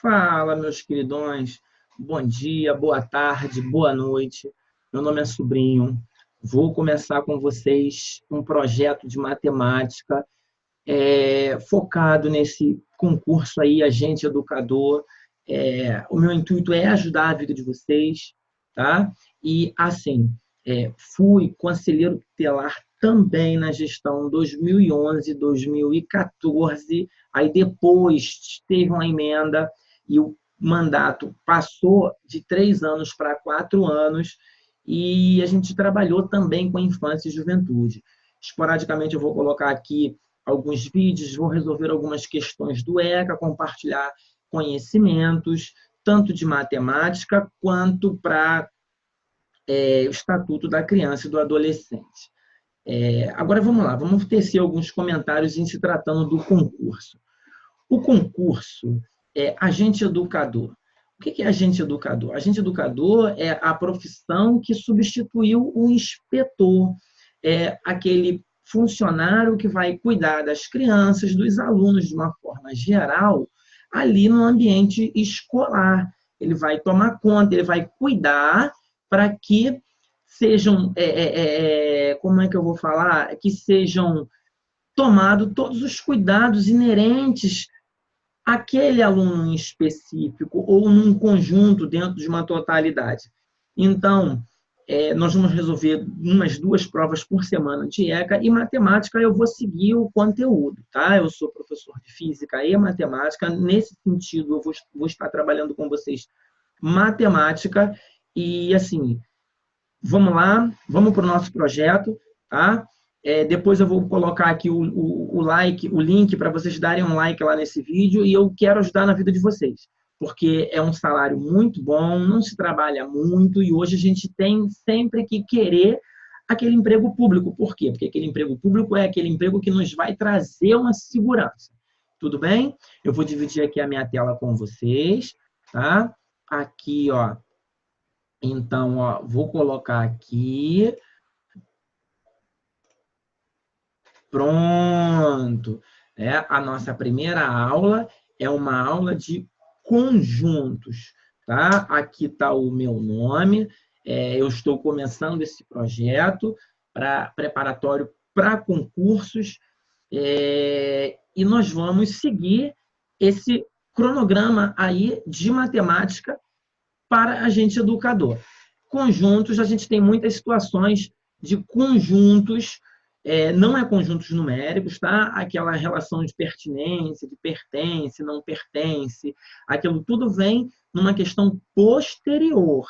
Fala, meus queridões. Bom dia, boa tarde, boa noite. Meu nome é Sobrinho. Vou começar com vocês um projeto de matemática focado nesse concurso aí, Agente Educador. O meu intuito é ajudar a vida de vocês, tá? E, assim, fui conselheiro tutelar também na gestão 2011, 2014, aí depois teve uma emenda e o mandato passou de 3 anos para 4 anos, e a gente trabalhou também com infância e juventude. Esporadicamente eu vou colocar aqui alguns vídeos, vou resolver algumas questões do ECA, compartilhar conhecimentos, tanto de matemática quanto para o Estatuto da Criança e do Adolescente. Agora vamos lá, vamos tecer alguns comentários em se tratando do concurso. O concurso é agente educador. O que é agente educador? Agente educador é a profissão que substituiu o inspetor, aquele funcionário que vai cuidar das crianças, dos alunos de uma forma geral, ali no ambiente escolar. Ele vai tomar conta, ele vai cuidar para que sejam, como é que eu vou falar? Que sejam tomados todos os cuidados inerentes àquele aluno em específico ou num conjunto dentro de uma totalidade. Então, nós vamos resolver umas 2 provas por semana de ECA e matemática eu vou seguir o conteúdo, tá? Eu sou professor de física e matemática, nesse sentido eu vou estar trabalhando com vocês matemática e, assim, vamos lá, vamos para o nosso projeto, tá? Depois eu vou colocar aqui o like, o link para vocês darem um like lá nesse vídeo e eu quero ajudar na vida de vocês, porque é um salário muito bom, não se trabalha muito e hoje a gente tem sempre que querer aquele emprego público. Por quê? Porque aquele emprego público é aquele emprego que nos vai trazer uma segurança. Tudo bem? Eu vou dividir aqui a minha tela com vocês, tá? Aqui, ó. Então, ó, vou colocar aqui. Pronto. A nossa primeira aula é uma aula de conjuntos, tá? Aqui está o meu nome. Eu estou começando esse projeto preparatório para concursos e nós vamos seguir esse cronograma aí de matemática para agente educador. Conjuntos, a gente tem muitas situações de conjuntos, não é conjuntos numéricos, tá? Aquela relação de pertinência, de pertence, não pertence, aquilo tudo vem numa questão posterior.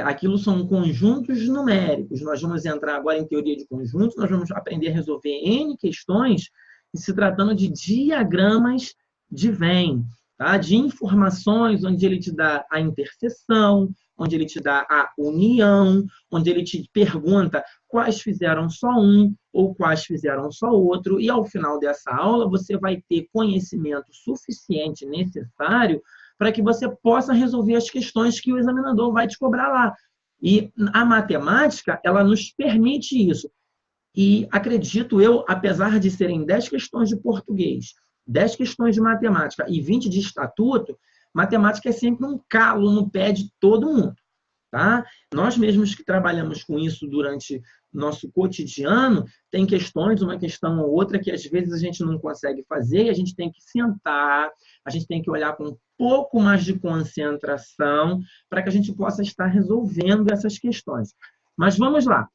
Aquilo são conjuntos numéricos. Nós vamos entrar agora em teoria de conjuntos, nós vamos aprender a resolver N questões se tratando de diagramas de Venn, tá? De informações onde ele te dá a interseção, onde ele te dá a união, onde ele te pergunta quais fizeram só um ou quais fizeram só outro, e ao final dessa aula você vai ter conhecimento suficiente, necessário, para que você possa resolver as questões que o examinador vai te cobrar lá. E a matemática, ela nos permite isso. E acredito eu, apesar de serem 10 questões de português, 10 questões de matemática e 20 de estatuto, matemática é sempre um calo no pé de todo mundo, tá? Nós mesmos que trabalhamos com isso durante nosso cotidiano, tem questões, uma questão ou outra, que às vezes a gente não consegue fazer, a gente tem que sentar, a gente tem que olhar com um pouco mais de concentração para que a gente possa estar resolvendo essas questões. Mas vamos lá,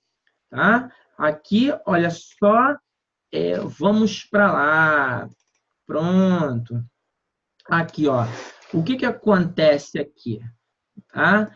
tá? Aqui, olha só, vamos para lá. Pronto. Aqui, ó. O que acontece aqui? Tá?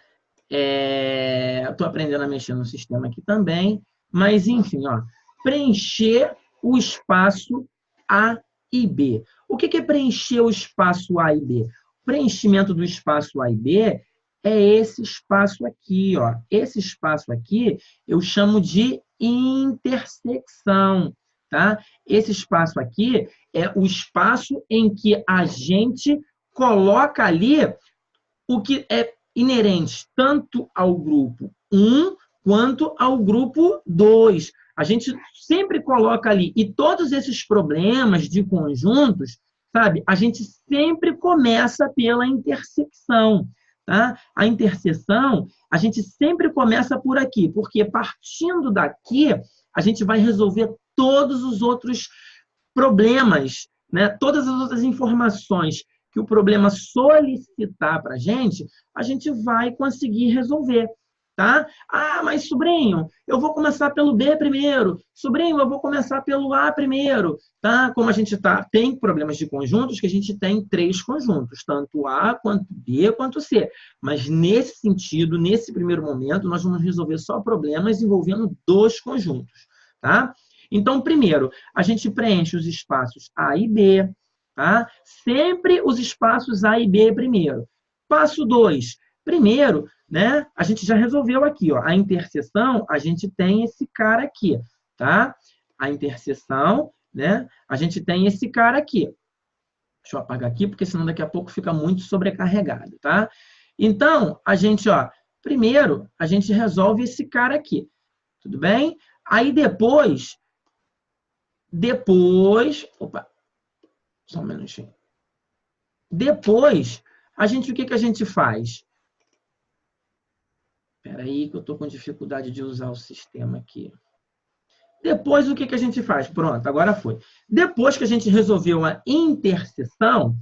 Estou aprendendo a mexer no sistema aqui também, mas, enfim, ó, preencher o espaço A e B. O que é preencher o espaço A e B? O preenchimento do espaço A e B é esse espaço aqui, ó. Esse espaço aqui eu chamo de intersecção, tá? Esse espaço aqui é o espaço em que a gente coloca ali o que é inerente tanto ao grupo 1 quanto ao grupo 2. A gente sempre coloca ali. E todos esses problemas de conjuntos sabe? A gente sempre começa pela intersecção, tá? A interseção, a gente sempre começa por aqui, porque partindo daqui, a gente vai resolver todos os outros problemas, né? Todas as outras informações que o problema solicitar para a gente vai conseguir resolver. Tá? Ah, mas sobrinho, eu vou começar pelo B primeiro. Sobrinho, eu vou começar pelo A primeiro. Tá? Como a gente tem problemas de conjuntos, que a gente tem 3 conjuntos, tanto A, quanto B, quanto C. Mas nesse sentido, nesse primeiro momento, nós vamos resolver só problemas envolvendo 2 conjuntos. Tá? Então, primeiro, a gente preenche os espaços A e B. Tá? Sempre os espaços A e B primeiro. Passo 2. Primeiro, né, a gente já resolveu aqui, ó, a interseção, a gente tem esse cara aqui, tá? A interseção, né, a gente tem esse cara aqui. Deixa eu apagar aqui, porque senão daqui a pouco fica muito sobrecarregado, tá? Então, a gente, ó, primeiro, a gente resolve esse cara aqui, tudo bem? Aí depois, opa, só um minutinho. Depois, o que a gente faz? Espera aí que eu estou com dificuldade de usar o sistema aqui. Depois, o que a gente faz? Pronto, agora foi. Depois que a gente resolveu a interseção,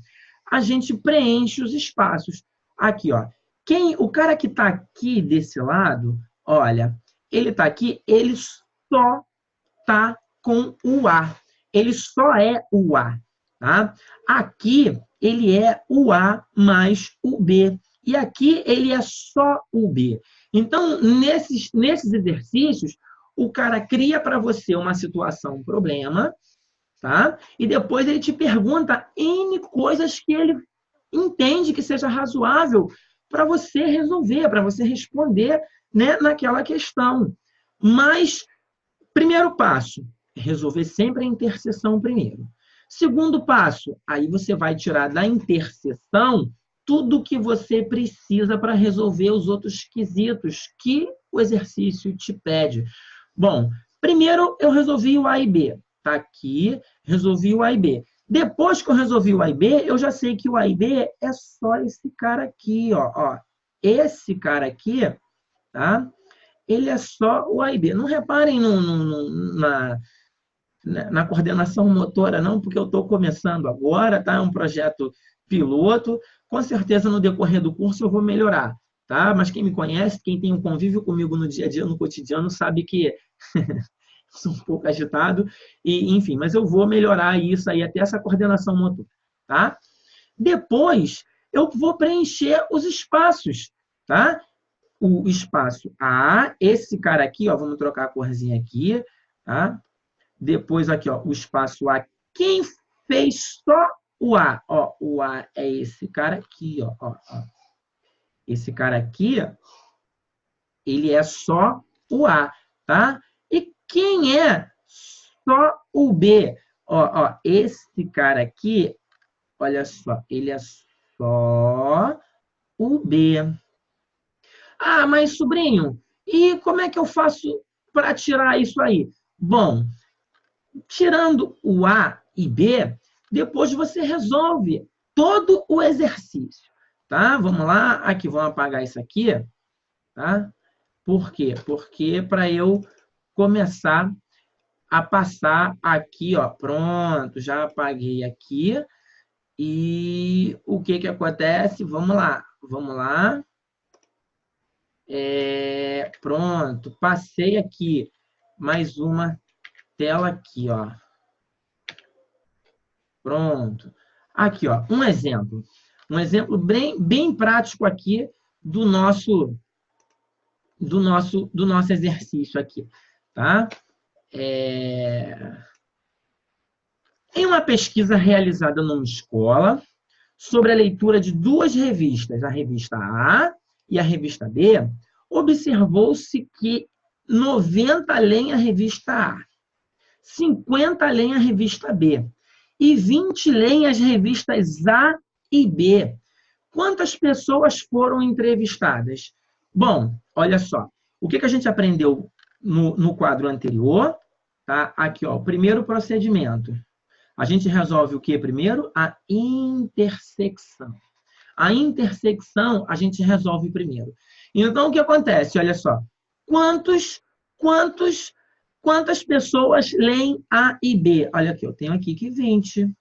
a gente preenche os espaços. Aqui, ó. O cara que está aqui desse lado, olha, ele está aqui, ele só está com o A. Ele só é o A. Tá? Aqui, ele é o A mais o B. E aqui, ele é só o B. Então, nesses exercícios, o cara cria para você uma situação, um problema, tá? E depois ele te pergunta N coisas que ele entende que seja razoável para você resolver, para você responder, né, naquela questão. Mas, primeiro passo, resolver sempre a interseção primeiro. Segundo passo, aí você vai tirar da interseção tudo que você precisa para resolver os outros quesitos que o exercício te pede. Bom, primeiro eu resolvi o A e B. Está aqui, resolvi o A e B. Depois que eu resolvi o A e B, eu já sei que o A e B é só esse cara aqui, ó. Esse cara aqui, tá? Ele é só o A e B. Não reparem na coordenação motora, não, porque eu estou começando agora, tá? É um projeto piloto. Com certeza, no decorrer do curso, eu vou melhorar, tá? Mas quem me conhece, quem tem um convívio comigo no dia a dia, no cotidiano, sabe que sou um pouco agitado, e, enfim, mas eu vou melhorar isso aí, até essa coordenação motora, tá? Depois, eu vou preencher os espaços, tá? O espaço A, esse cara aqui, ó, vamos trocar a corzinha aqui, tá? Depois aqui, ó, o espaço A. Quem fez só o A? Ó, o A é esse cara aqui, ó. Esse cara aqui, ele é só o A, tá? E quem é só o B? Ó, esse cara aqui, olha só, ele é só o B. Ah, mas sobrinho, e como é que eu faço para tirar isso aí? Bom, tirando o A e B, depois você resolve todo o exercício, tá? Vamos lá, aqui, vamos apagar isso aqui, tá? Por quê? Porque para eu começar a passar aqui, ó, pronto, já apaguei aqui, e o que acontece? Vamos lá. Pronto, passei aqui, mais uma tela aqui, ó. Pronto. Aqui, ó, um exemplo. Um exemplo bem prático aqui do nosso exercício aqui, tá? Em uma pesquisa realizada numa escola sobre a leitura de 2 revistas, a revista A e a revista B, observou-se que 90 leem a revista A, 50 leem a revista B e 20 leem as revistas A e B. Quantas pessoas foram entrevistadas? Bom, olha só. O que a gente aprendeu no quadro anterior? Tá? Aqui, ó, o primeiro procedimento. A gente resolve o que primeiro? A intersecção. A intersecção a gente resolve primeiro. Então, o que acontece? Olha só. Quantas pessoas leem A e B? Olha aqui, eu tenho aqui que 20.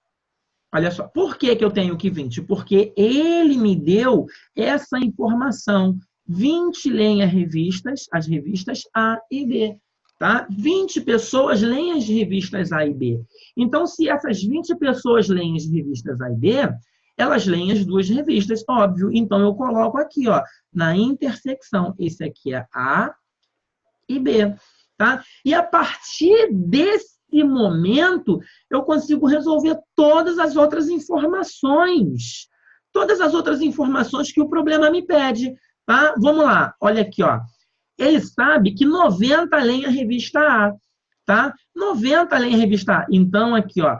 Olha só. Por que eu tenho que 20? Porque ele me deu essa informação. 20 leem as revistas A e B. Tá? 20 pessoas leem as revistas A e B. Então, se essas 20 pessoas leem as revistas A e B, elas leem as duas revistas, óbvio. Então, eu coloco aqui, ó, na intersecção. Esse aqui é A e B. Tá? E a partir desse momento, eu consigo resolver todas as outras informações. Todas as outras informações que o problema me pede. Tá? Vamos lá, olha aqui, ó. Ele sabe que 90 leem a revista A, tá? 90 leem a revista A. Então, aqui, ó,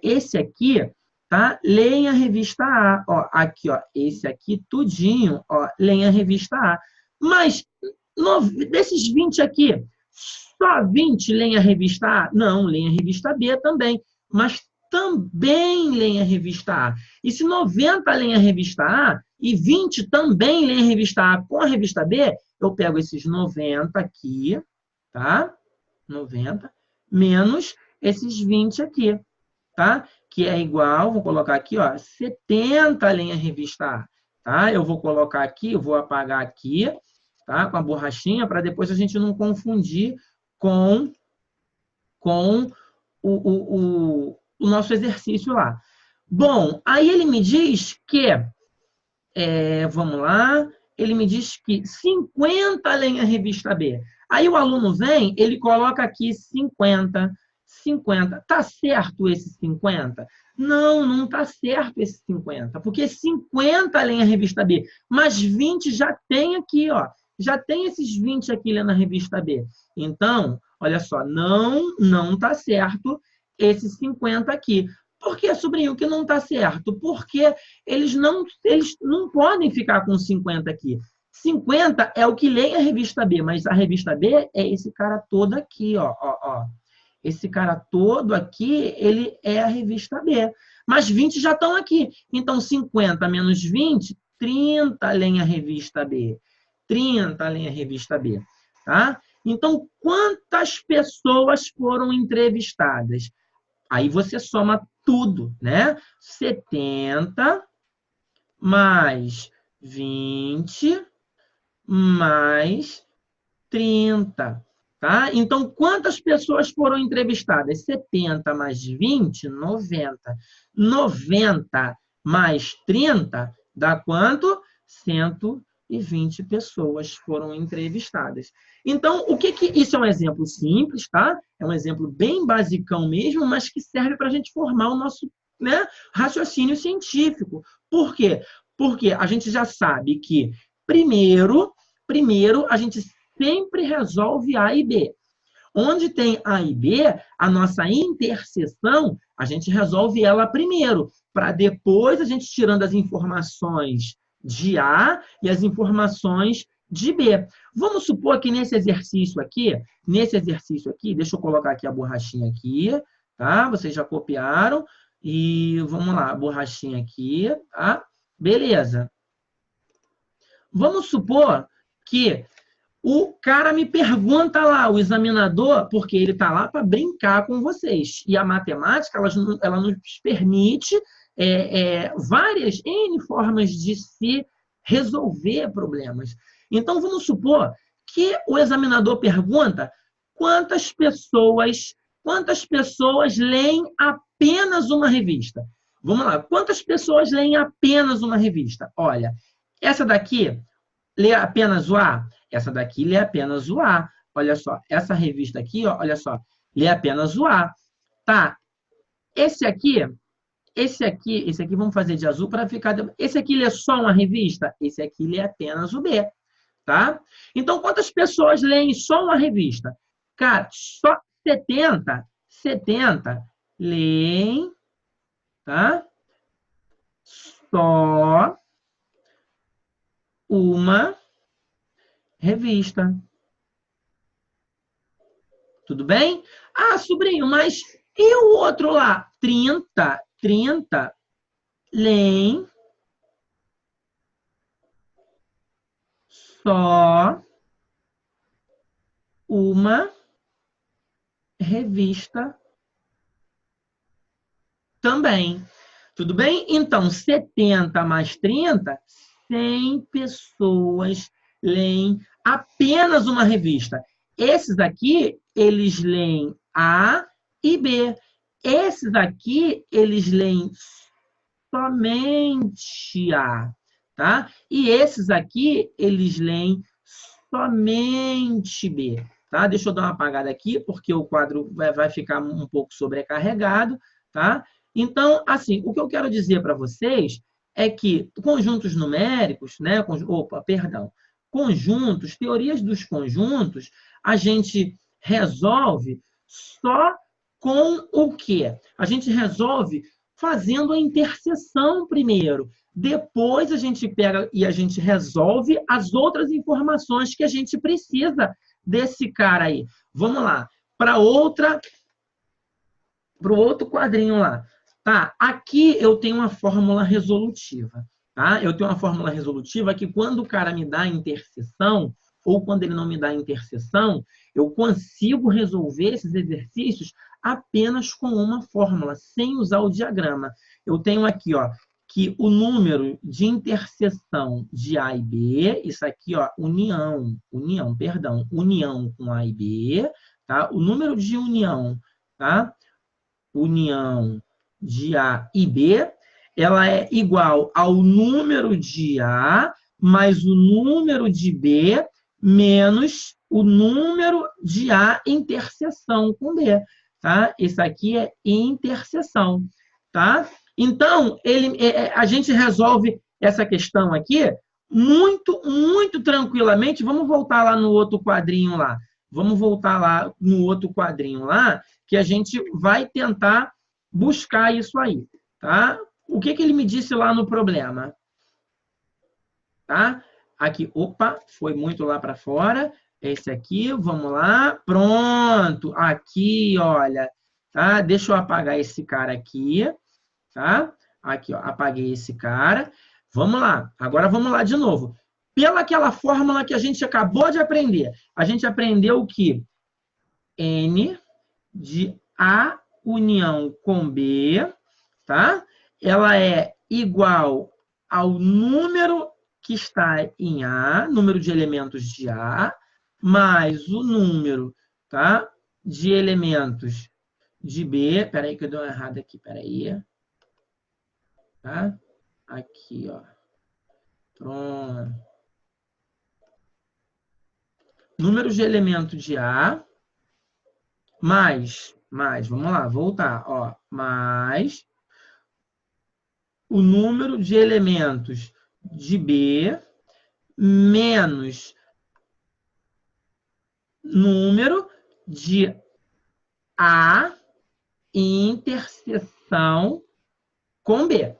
esse aqui, tá? Leem a revista A, ó, aqui, ó, esse aqui tudinho, ó, leem a revista A. Mas desses 20 aqui, só 20 leem a revista A? Não, leem a revista B também, mas também leem a revista A. E se 90 leem a revista A e 20 também leem a revista A com a revista B, eu pego esses 90 aqui, tá? 90, menos esses 20 aqui, tá? Que é igual, vou colocar aqui, ó, 70 leem a revista A, tá? Eu vou colocar aqui, eu vou apagar aqui, tá? Com a borrachinha, para depois a gente não confundir com o nosso exercício lá. Bom, aí ele me diz que, vamos lá, ele me diz que 50 leem a revista B. Aí o aluno vem, ele coloca aqui 50. 50. Tá certo esse 50? Não, não está certo esse 50, porque 50 leem a revista B, mas 20 já tem aqui, ó. Já tem esses 20 aqui lendo a revista B. Então, olha só, não está certo esses 50 aqui. Por que, sobrinho, que não está certo? Porque eles não podem ficar com 50 aqui. 50 é o que lê a revista B, mas a revista B é esse cara todo aqui, ó. Esse cara todo aqui, ele é a revista B. Mas 20 já estão aqui. Então, 50 menos 20, 30 leem a revista B. 30 leem a revista B. Tá? Então, quantas pessoas foram entrevistadas? Aí você soma tudo, né? 70 mais 20 mais 30. Tá? Então, quantas pessoas foram entrevistadas? 70 mais 20, 90. 90 mais 30 dá quanto? 120 pessoas foram entrevistadas. Então, isso é um exemplo simples, tá? É um exemplo bem basicão mesmo, mas que serve para a gente formar o nosso, né, raciocínio científico. Por quê? Porque a gente já sabe que, primeiro a gente sempre resolve A e B. Onde tem A e B, a nossa interseção, a gente resolve ela primeiro, para depois a gente tirando as informações de A e as informações de B. Vamos supor que nesse exercício aqui, deixa eu colocar aqui a borrachinha aqui, tá? Vocês já copiaram. E vamos lá, a borrachinha aqui, tá? Beleza. Vamos supor que o cara me pergunta lá, o examinador, porque ele está lá para brincar com vocês. E a matemática, ela nos permite várias N formas de se resolver problemas. Então, vamos supor que o examinador pergunta quantas pessoas leem apenas uma revista. Vamos lá, quantas pessoas leem apenas uma revista? Olha, essa daqui lê apenas o A. Essa daqui lê apenas o A. Olha só, essa revista aqui, ó, olha só, lê apenas o A. Tá. Esse aqui, vamos fazer de azul para ficar... Esse aqui lê só uma revista? Esse aqui lê apenas o B. Tá? Então, quantas pessoas leem só uma revista? Cara, só 70 leem, tá? Só uma revista. Tudo bem? Ah, sobrinho, mas E o outro lá, 30 leem só uma revista também. Tudo bem? Então, 70 mais 30, 100 pessoas leem apenas uma revista. Esses aqui, eles leem A e B. Esses aqui, eles leem somente A, tá? E esses aqui, eles leem somente B, tá? Deixa eu dar uma apagada aqui, porque o quadro vai ficar um pouco sobrecarregado, tá? Então, assim, o que eu quero dizer para vocês é que conjuntos numéricos, né? Conjuntos, teorias dos conjuntos, a gente resolve só com o quê? A gente resolve fazendo a interseção primeiro. Depois a gente pega e a gente resolve as outras informações que a gente precisa desse cara aí. Vamos lá, para o outro quadrinho lá. Tá? Aqui eu tenho uma fórmula resolutiva. Tá? Eu tenho uma fórmula resolutiva que quando o cara me dá a interseção, ou quando ele não me dá a interseção, eu consigo resolver esses exercícios apenas com uma fórmula, sem usar o diagrama. Eu tenho aqui, ó, que o número de interseção de A e B, isso aqui, ó, união com A e B, tá? O número de união, tá? União de A e B, ela é igual ao número de A mais o número de B menos o número de A interseção com B, tá? Isso aqui é interseção, tá? Então, a gente resolve essa questão aqui muito, muito tranquilamente. Vamos voltar lá no outro quadrinho lá. Vamos voltar lá no outro quadrinho lá, que a gente vai tentar buscar isso aí, tá? O que ele me disse lá no problema? Tá? Aqui, opa, foi muito lá para fora. Esse aqui, vamos lá. Pronto. Aqui, olha, tá? Deixa eu apagar esse cara aqui, tá? Aqui, ó, apaguei esse cara. Vamos lá. Agora vamos lá de novo. Pela aquela fórmula que a gente acabou de aprender. A gente aprendeu que N de A união com B, tá? Ela é igual ao número que está em A, número de elementos de A, mais o número, tá? De elementos de B. Espera aí que eu dei uma errada aqui, espera aí. Tá? Aqui, ó. Pronto. Número de elementos de A, mais, vamos lá, voltar, ó, mais o número de elementos de B menos número de A interseção com B,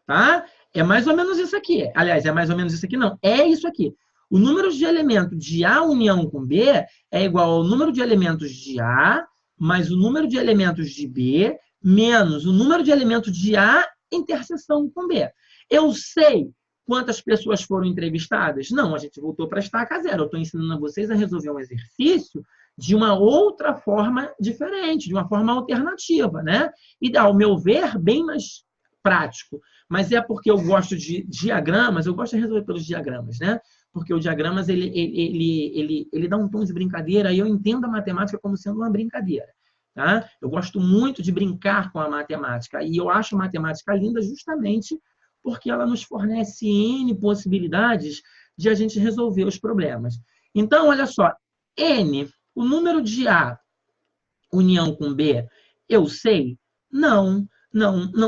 tá? É mais ou menos isso aqui. Aliás, é mais ou menos isso aqui, não. É isso aqui. O número de elementos de A união com B é igual ao número de elementos de A mais o número de elementos de B menos o número de elementos de A interseção com B. Eu sei quantas pessoas foram entrevistadas? Não, a gente voltou para a estaca zero. Eu estou ensinando a vocês a resolver um exercício de uma outra forma diferente, de uma forma alternativa, né? E, ao meu ver, bem mais prático. Mas é porque eu gosto de diagramas, eu gosto de resolver pelos diagramas, né? Porque o diagramas, ele dá um tom de brincadeira e eu entendo a matemática como sendo uma brincadeira. Tá? Eu gosto muito de brincar com a matemática e eu acho a matemática linda justamente porque ela nos fornece N possibilidades de a gente resolver os problemas. Então, olha só, N, o número de A união com B, eu sei? Não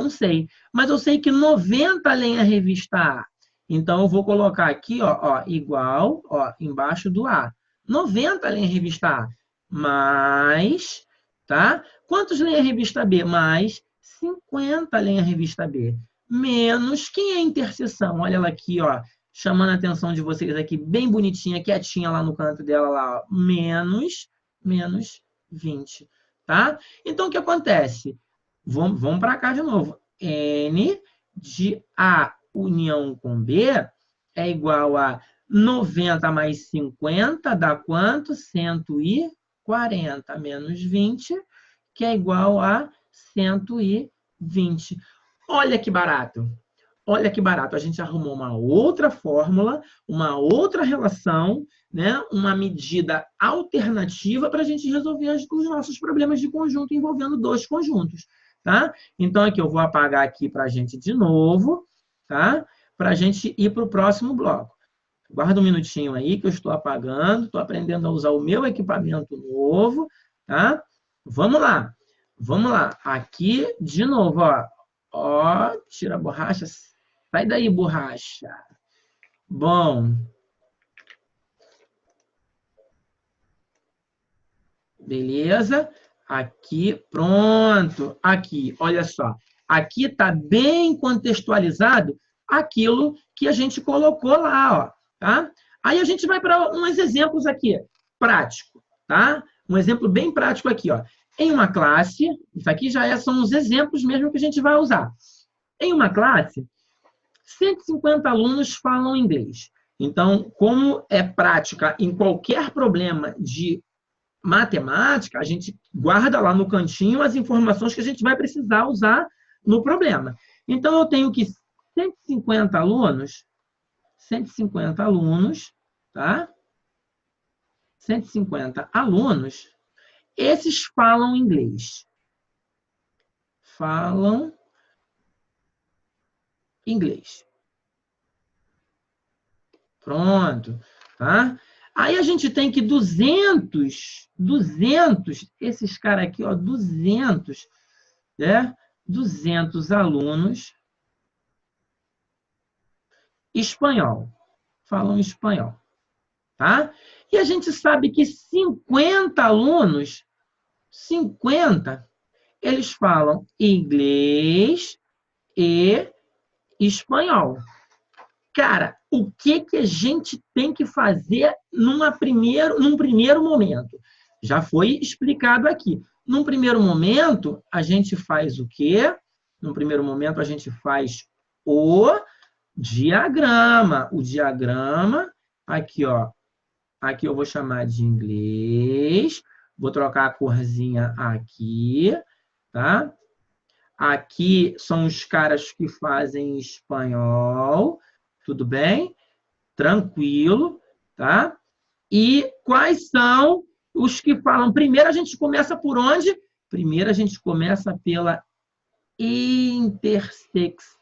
sei. Mas eu sei que 90 leem a revista A. Então, eu vou colocar aqui, ó, igual, ó, embaixo do A. 90 leem a revista A. Mais, tá? Quantos leem a revista B? Mais 50 leem a revista B. Menos, quem é a interseção? Olha ela aqui, ó, chamando a atenção de vocês aqui, bem bonitinha, quietinha lá no canto dela, lá, ó. Menos 20. tá? Então, o que acontece? Vamos para cá de novo. N de A união com B é igual a 90 mais 50 dá quanto? 140 menos 20, que é igual a 120. Olha que barato. Olha que barato. A gente arrumou uma outra fórmula, uma outra relação, né? Uma medida alternativa para a gente resolver os nossos problemas de conjunto envolvendo dois conjuntos. Tá? Então, aqui eu vou apagar aqui para a gente de novo, tá? Para a gente ir para o próximo bloco. Guarda um minutinho aí que eu estou apagando, estou aprendendo a usar o meu equipamento novo, tá? Vamos lá. Vamos lá. Aqui, de novo, ó. Ó, tira a borracha. Sai daí, borracha. Bom. Beleza? Aqui, pronto. Aqui, olha só. Aqui está bem contextualizado aquilo que a gente colocou lá, ó, tá? Aí a gente vai para uns exemplos aqui, prático, tá? Um exemplo bem prático aqui, ó. Em uma classe, isso aqui já são os exemplos mesmo que a gente vai usar. Em uma classe, 150 alunos falam inglês. Então, como é prática em qualquer problema de matemática, a gente guarda lá no cantinho as informações que a gente vai precisar usar no problema. Então, eu tenho que 150 alunos, tá? 150 alunos, esses falam inglês. Falam inglês. Pronto, tá? Aí a gente tem que 200, esses caras aqui, ó, 200, né? 200 alunos espanhol, falam espanhol, tá? E a gente sabe que 50 alunos, 50, eles falam inglês e espanhol. Cara, o que a gente tem que fazer num primeiro momento? Já foi explicado aqui. Num primeiro momento, a gente faz o quê? Num primeiro momento, a gente faz o diagrama. O diagrama, aqui, ó. Aqui eu vou chamar de inglês. Vou trocar a corzinha aqui, tá? Aqui são os caras que fazem espanhol. Tudo bem? Tranquilo, tá? E quais são os que falam? Primeiro a gente começa por onde? Primeiro a gente começa pela intersecção.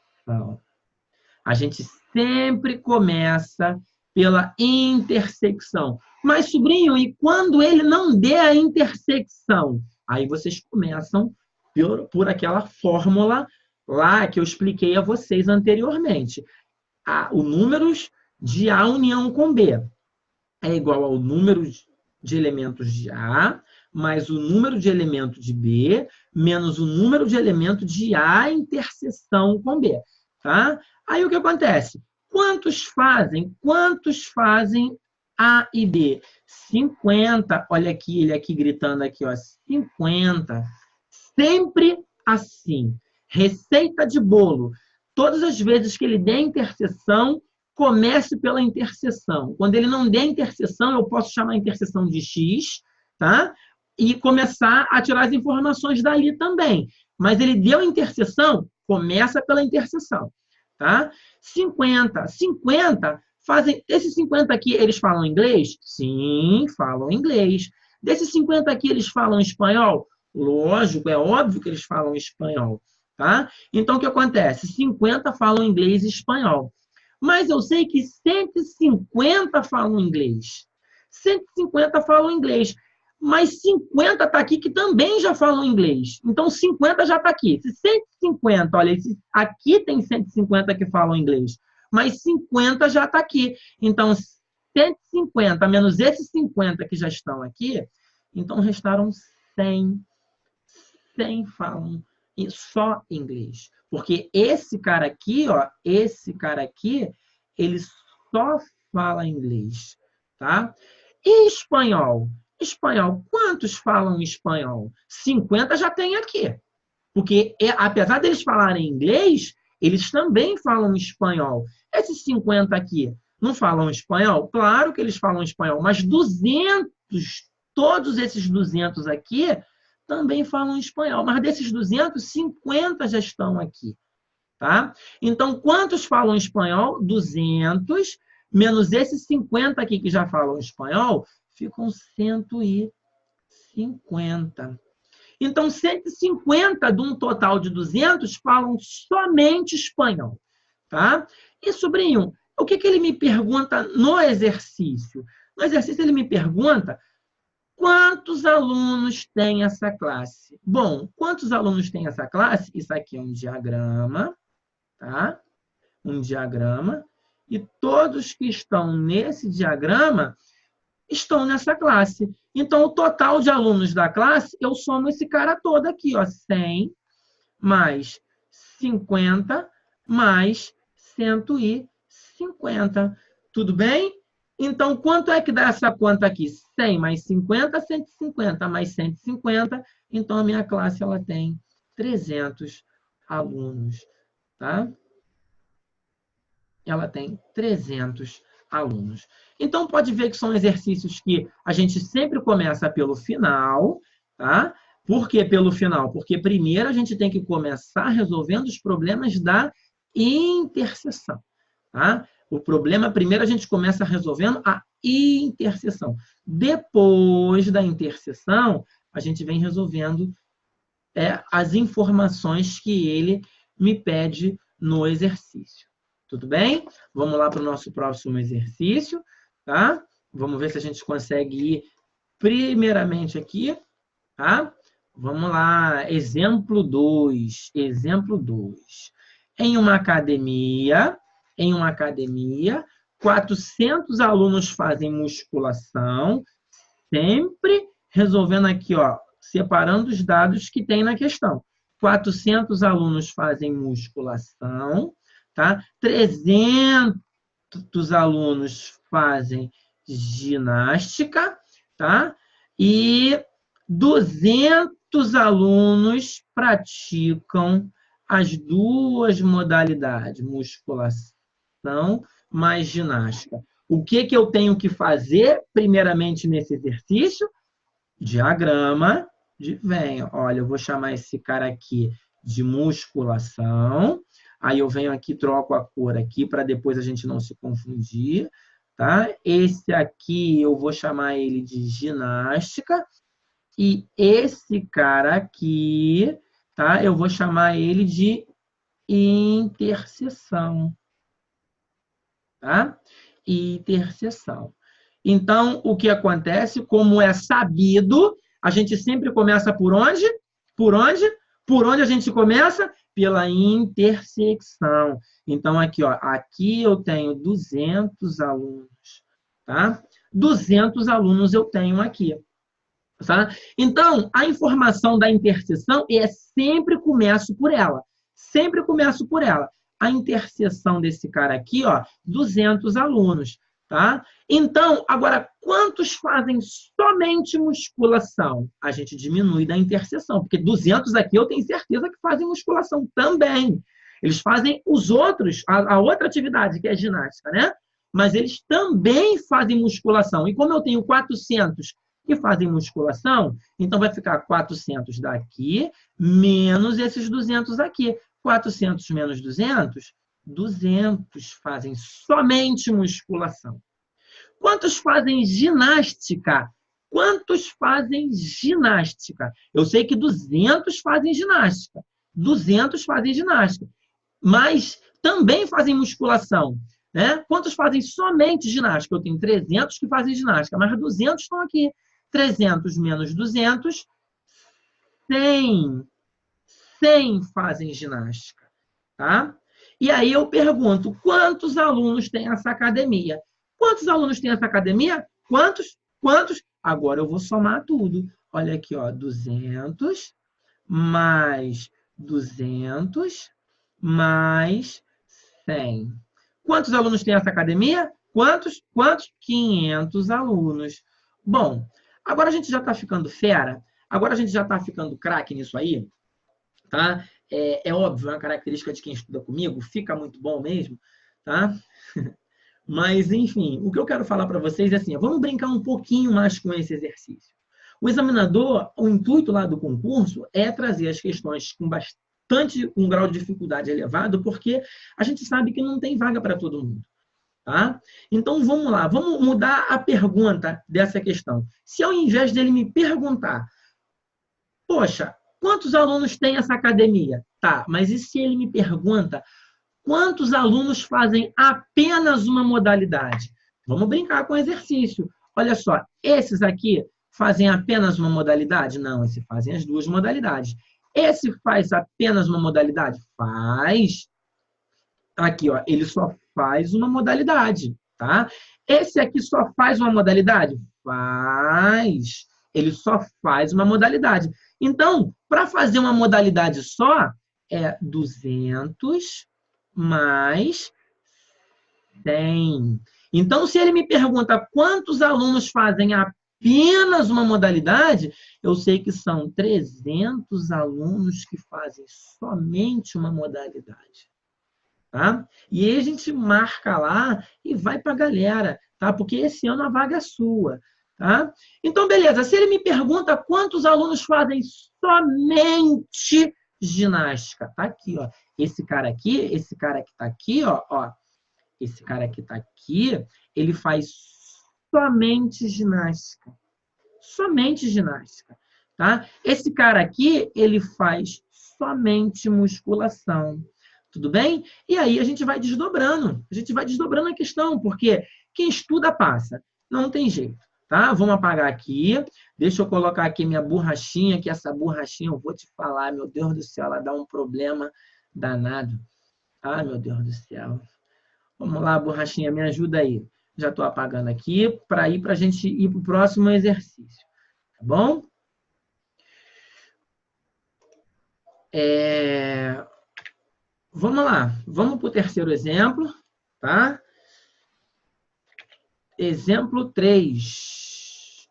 A gente sempre começa pela intersecção. Mas, sobrinho, e quando ele não der a intersecção? Aí vocês começam por aquela fórmula lá que eu expliquei a vocês anteriormente. O número de A união com B é igual ao número de elementos de A mais o número de elementos de B menos o número de elementos de A interseção com B. Tá? Aí o que acontece? Quantos fazem A e B? 50. Olha aqui, ele aqui gritando aqui, ó, 50. Sempre assim. Receita de bolo. Todas as vezes que ele der interseção, comece pela interseção. Quando ele não der interseção, eu posso chamar a interseção de X, tá? E começar a tirar as informações dali também. Mas ele deu interseção, começa pela interseção, tá? 50 fazem... Esses 50 aqui, eles falam inglês? Sim, falam inglês. Desses 50 aqui, eles falam espanhol? Lógico, é óbvio que eles falam espanhol. Tá? Então, o que acontece? 50 falam inglês e espanhol. Mas eu sei que 150 falam inglês. 150 falam inglês. Mas 50 está aqui que também já falam inglês. Então, 50 já está aqui. Se 150, olha, aqui tem 150 que falam inglês. Mas 50 já está aqui. Então, 150 menos esses 50 que já estão aqui, então restaram 100. 100 falam e só inglês. Porque esse cara aqui, ó, ele só fala inglês, tá? E espanhol? Espanhol. Quantos falam espanhol? 50 já tem aqui. Porque, apesar deles falarem inglês, eles também falam espanhol. Esses 50 aqui não falam espanhol? Claro que eles falam espanhol, mas 200, todos esses 200 aqui também falam espanhol. Mas desses 200, 50 já estão aqui. Tá? Então, quantos falam espanhol? 200, menos esses 50 aqui que já falam espanhol, ficam 150. Então, 150 de um total de 200 falam somente espanhol. Tá? E, sobrinho, o que ele me pergunta no exercício? No exercício, ele me pergunta quantos alunos tem essa classe. Bom, quantos alunos tem essa classe? Isso aqui é um diagrama. Tá? Um diagrama. E todos que estão nesse diagrama estão nessa classe. Então, o total de alunos da classe, eu somo esse cara todo aqui, ó, 100 mais 50 mais 150. Tudo bem? Então, quanto é que dá essa conta aqui? 100 mais 50, 150 mais 150. Então, a minha classe ela tem 300 alunos. Tá? Ela tem 300 alunos. Então, pode ver que são exercícios que a gente sempre começa pelo final, tá? Por que pelo final? Porque primeiro a gente tem que começar resolvendo os problemas da interseção, tá? O problema, primeiro a gente começa resolvendo a interseção. Depois da interseção, a gente vem resolvendo as informações que ele me pede no exercício. Tudo bem? Vamos lá para o nosso próximo exercício, tá? Vamos ver se a gente consegue ir primeiramente aqui, tá? Vamos lá, exemplo 2. Exemplo 2. Em uma academia, 400 alunos fazem musculação, sempre resolvendo aqui, ó, separando os dados que tem na questão. 400 alunos fazem musculação, tá? 300 alunos fazem ginástica, tá? E 200 alunos praticam as duas modalidades, musculação mais ginástica. O que eu tenho que fazer, primeiramente, nesse exercício? Diagrama de Venn. Olha, eu vou chamar esse cara aqui de musculação. Aí eu venho aqui, troco a cor aqui, para depois a gente não se confundir. Tá? Esse aqui eu vou chamar ele de ginástica. E esse cara aqui, tá? Eu vou chamar ele de interseção. Tá? Interseção. Então, o que acontece, como é sabido, a gente sempre começa por onde? Por onde? Por onde a gente começa? Pela intersecção. Então, aqui, ó, aqui eu tenho 200 alunos, tá? 200 alunos eu tenho aqui. Tá? Então, a informação da interseção, sempre começo por ela. Sempre começo por ela. A interseção desse cara aqui, ó, 200 alunos. Tá? Então, agora, quantos fazem somente musculação? A gente diminui da interseção, porque 200 aqui eu tenho certeza que fazem musculação também. Eles fazem os outros, a outra atividade, que é ginástica, né? Mas eles também fazem musculação. E como eu tenho 400 que fazem musculação, então vai ficar 400 daqui, menos esses 200 aqui. 400 menos 200, 200 fazem somente musculação. Quantos fazem ginástica? Quantos fazem ginástica? Eu sei que 200 fazem ginástica. 200 fazem ginástica. Mas também fazem musculação. Né? Quantos fazem somente ginástica? Eu tenho 300 que fazem ginástica, mas 200 estão aqui. 300 menos 200, 100. 100 fazem ginástica. Tá? E aí eu pergunto, quantos alunos tem essa academia? Quantos alunos tem essa academia? Quantos? Quantos? Agora eu vou somar tudo. Olha aqui, ó, 200 mais 200 mais 100. Quantos alunos tem essa academia? Quantos? Quantos? 500 alunos. Bom, Agora a gente já está ficando fera, agora a gente já está ficando craque nisso aí, tá? É óbvio, é uma característica de quem estuda comigo, fica muito bom mesmo, tá? Mas, enfim, o que eu quero falar para vocês é assim, vamos brincar um pouquinho mais com esse exercício. O examinador, o intuito lá do concurso é trazer as questões com bastante, um grau de dificuldade elevado, porque a gente sabe que não tem vaga para todo mundo. Tá? Então, vamos lá, vamos mudar a pergunta dessa questão. Se ao invés dele me perguntar, poxa, quantos alunos tem essa academia? Tá, mas e se ele me pergunta, quantos alunos fazem apenas uma modalidade? Vamos brincar com o exercício. Olha só, esses aqui fazem apenas uma modalidade? Não, esses fazem as duas modalidades. Esse faz apenas uma modalidade? Faz. Aqui, ó, ele só faz uma modalidade, tá? Esse aqui só faz uma modalidade? Faz. Ele só faz uma modalidade. Então, para fazer uma modalidade só, é 200 mais 100. Então, se ele me pergunta quantos alunos fazem apenas uma modalidade, eu sei que são 300 alunos que fazem somente uma modalidade. Tá? E aí a gente marca lá e vai para a galera, tá? Porque esse ano a vaga é sua. Tá? Então, beleza. Se ele me pergunta quantos alunos fazem somente ginástica, tá aqui, ó. Esse cara que está aqui, ó, esse cara que está aqui, ele faz somente ginástica. Somente ginástica. Tá? Esse cara aqui, ele faz somente musculação. Tudo bem? E aí a gente vai desdobrando. A gente vai desdobrando a questão, porque quem estuda passa. Não tem jeito. Tá? Vamos apagar aqui. Deixa eu colocar aqui minha borrachinha, que essa borrachinha, eu vou te falar, meu Deus do céu, ela dá um problema danado. Ah, meu Deus do céu. Vamos lá, borrachinha, me ajuda aí. Já estou apagando aqui para a gente ir para o próximo exercício. Tá bom? Vamos lá. Vamos para o terceiro exemplo. Tá? Exemplo 3.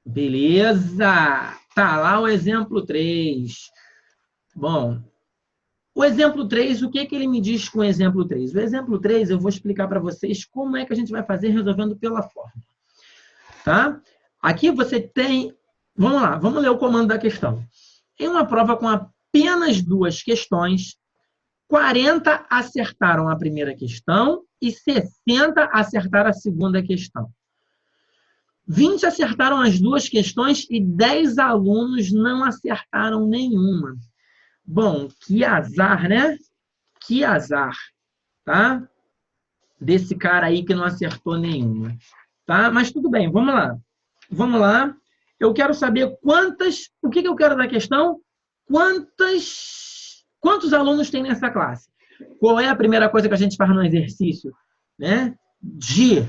Beleza! Tá lá o exemplo 3. Bom, o exemplo 3, o que ele me diz com o exemplo 3? O exemplo 3, eu vou explicar para vocês como é que a gente vai fazer resolvendo pela fórmula. Tá? Aqui você tem... Vamos lá, vamos ler o comando da questão. Em uma prova com apenas 2 questões, 40 acertaram a primeira questão e 60 acertaram a segunda questão. 20 acertaram as 2 questões e 10 alunos não acertaram nenhuma. Bom, que azar, né? Que azar, tá? Desse cara aí que não acertou nenhuma. Tá? Mas tudo bem, vamos lá. Vamos lá. Eu quero saber quantas... O que eu quero da questão? Quantos alunos tem nessa classe? Qual é a primeira coisa que a gente faz no exercício? Né? De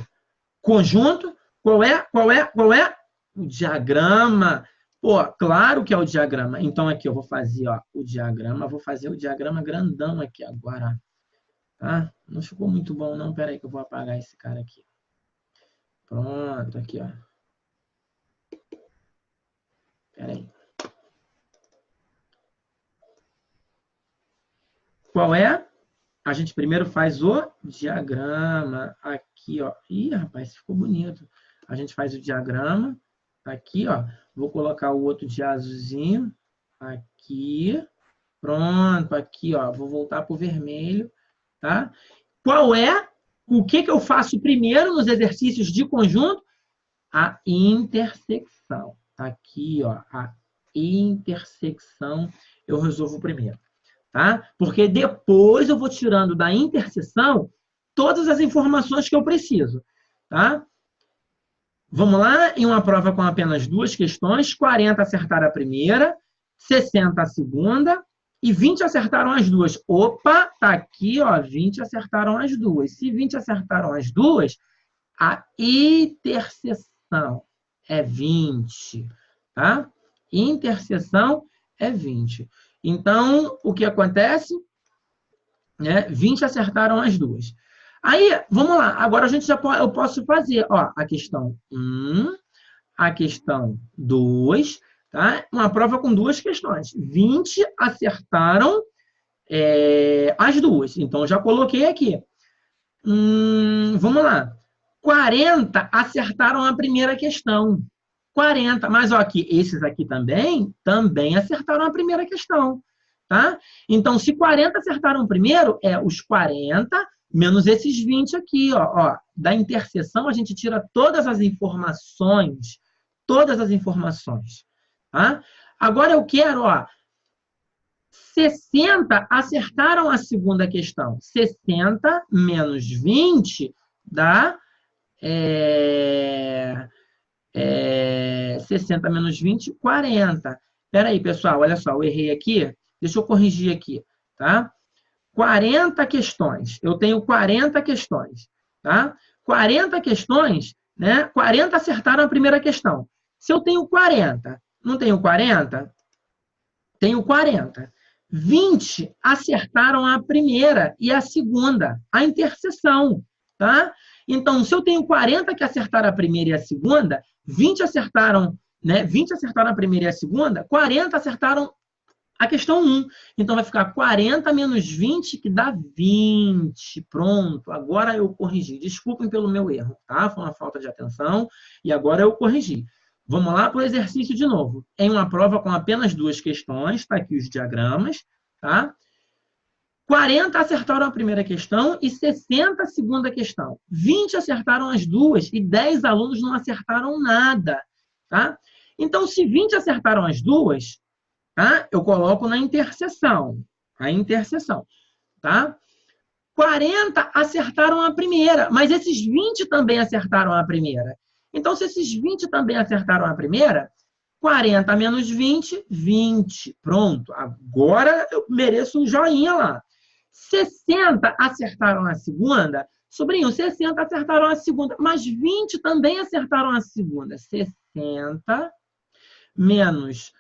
conjunto. Qual é? O diagrama. Pô, claro que é o diagrama. Então, aqui eu vou fazer o diagrama. Vou fazer o diagrama grandão aqui agora. Tá? Não ficou muito bom, não. Espera aí que eu vou apagar esse cara aqui. Pronto, aqui, ó. Espera aí. Qual é? A gente primeiro faz o diagrama. Aqui, ó. Ih, rapaz, ficou bonito. A gente faz o diagrama. Aqui, ó. Vou colocar o outro de azulzinho. Aqui. Pronto, aqui, ó. Vou voltar para o vermelho. Tá? Qual é? O que eu faço primeiro nos exercícios de conjunto? A intersecção. Tá aqui, ó. A intersecção eu resolvo primeiro. Tá? Porque depois eu vou tirando da interseção todas as informações que eu preciso. Tá? Vamos lá, em uma prova com apenas 2 questões, 40 acertaram a primeira, 60 a segunda e 20 acertaram as 2. Opa, tá aqui, ó, 20 acertaram as 2. Se 20 acertaram as 2, a interseção é 20. Tá? Interseção é 20. Então, o que acontece? 20 acertaram as 2. Aí, vamos lá. Agora eu posso fazer, ó, a questão 1, a questão 2, tá? Uma prova com duas questões. 20 acertaram as duas. Então, já coloquei aqui. Vamos lá. 40 acertaram a primeira questão. 40. Mas ó, aqui, esses aqui também acertaram a primeira questão. Tá? Então, se 40 acertaram o primeiro, os 40 menos esses 20 aqui. Ó. Da interseção, a gente tira todas as informações. Todas as informações. Tá? Agora eu quero, ó, 60 acertaram a segunda questão. 60 menos 20 dá 60 menos 20, 40. Espera aí, pessoal, olha só, eu errei aqui. Deixa eu corrigir aqui, tá? 40 questões. Eu tenho 40 questões, tá? 40 questões, né? 40 acertaram a primeira questão. Se eu tenho 40, não tenho 40? Tenho 40. 20 acertaram a primeira e a segunda, a interseção, tá? Então, se eu tenho 40 que acertaram a primeira e a segunda, 20 acertaram, né? 20 acertaram a primeira e a segunda, 40 acertaram a questão 1. Então, vai ficar 40 menos 20, que dá 20. Pronto, agora eu corrigi. Desculpem pelo meu erro, tá? Foi uma falta de atenção e agora eu corrigi. Vamos lá para o exercício de novo. Em uma prova com apenas duas questões, está aqui os diagramas, tá? 40 acertaram a primeira questão e 60 a segunda questão. 20 acertaram as duas e 10 alunos não acertaram nada, tá? Então, se 20 acertaram as duas, tá? Eu coloco na interseção. A interseção, tá? 40 acertaram a primeira, mas esses 20 também acertaram a primeira. Então, se esses 20 também acertaram a primeira, 40 menos 20, 20. Pronto. Agora eu mereço um joinha lá. 60 acertaram a segunda. Sobrinho, 60 acertaram a segunda, mas 20 também acertaram a segunda. 60 menos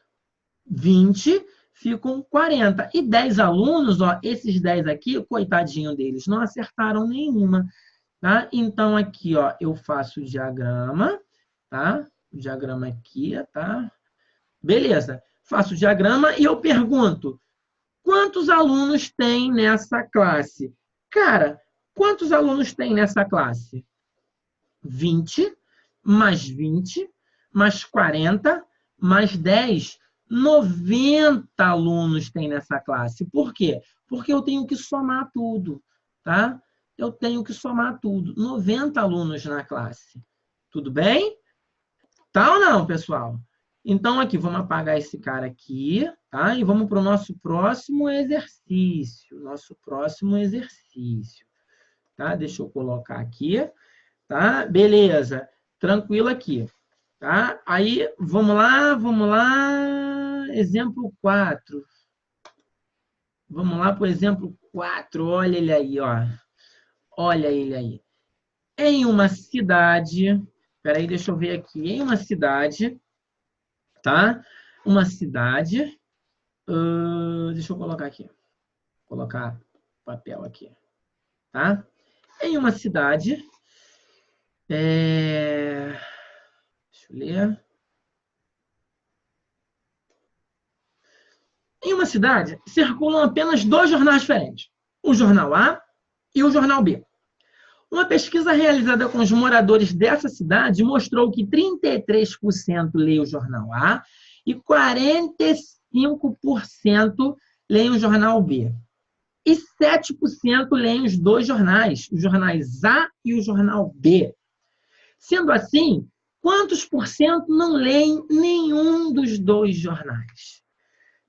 20 ficam 40. E 10 alunos, ó, esses 10 aqui, coitadinho deles, não acertaram nenhuma. Tá? Então, aqui, ó, eu faço o diagrama, tá? O diagrama aqui, tá? Beleza. Faço o diagrama e eu pergunto, quantos alunos tem nessa classe? Cara, quantos alunos tem nessa classe? 20, mais 20, mais 40, mais 10, 90 alunos tem nessa classe. Por quê? Porque eu tenho que somar tudo, tá? Eu tenho que somar tudo. 90 alunos na classe. Tudo bem? Tá ou não, pessoal? Então, aqui, vamos apagar esse cara aqui, tá? E vamos para o nosso próximo exercício. Nosso próximo exercício. Tá? Deixa eu colocar aqui. Tá? Beleza. Tranquilo aqui. Tá? Aí, vamos lá, vamos lá. Exemplo 4. Vamos lá para o exemplo 4. Olha ele aí, ó. Olha ele aí. Em uma cidade... Peraí, deixa eu ver aqui. Em uma cidade... Tá? Uma cidade... deixa eu colocar aqui. Vou colocar papel aqui. Tá? Em uma cidade... Deixa eu ler. Em uma cidade, circulam apenas dois jornais diferentes. O jornal A e o jornal B. Uma pesquisa realizada com os moradores dessa cidade mostrou que 33% leem o jornal A e 45% leem o jornal B. E 7% leem os dois jornais, os jornais A e o jornal B. Sendo assim, quantos por cento não leem nenhum dos dois jornais?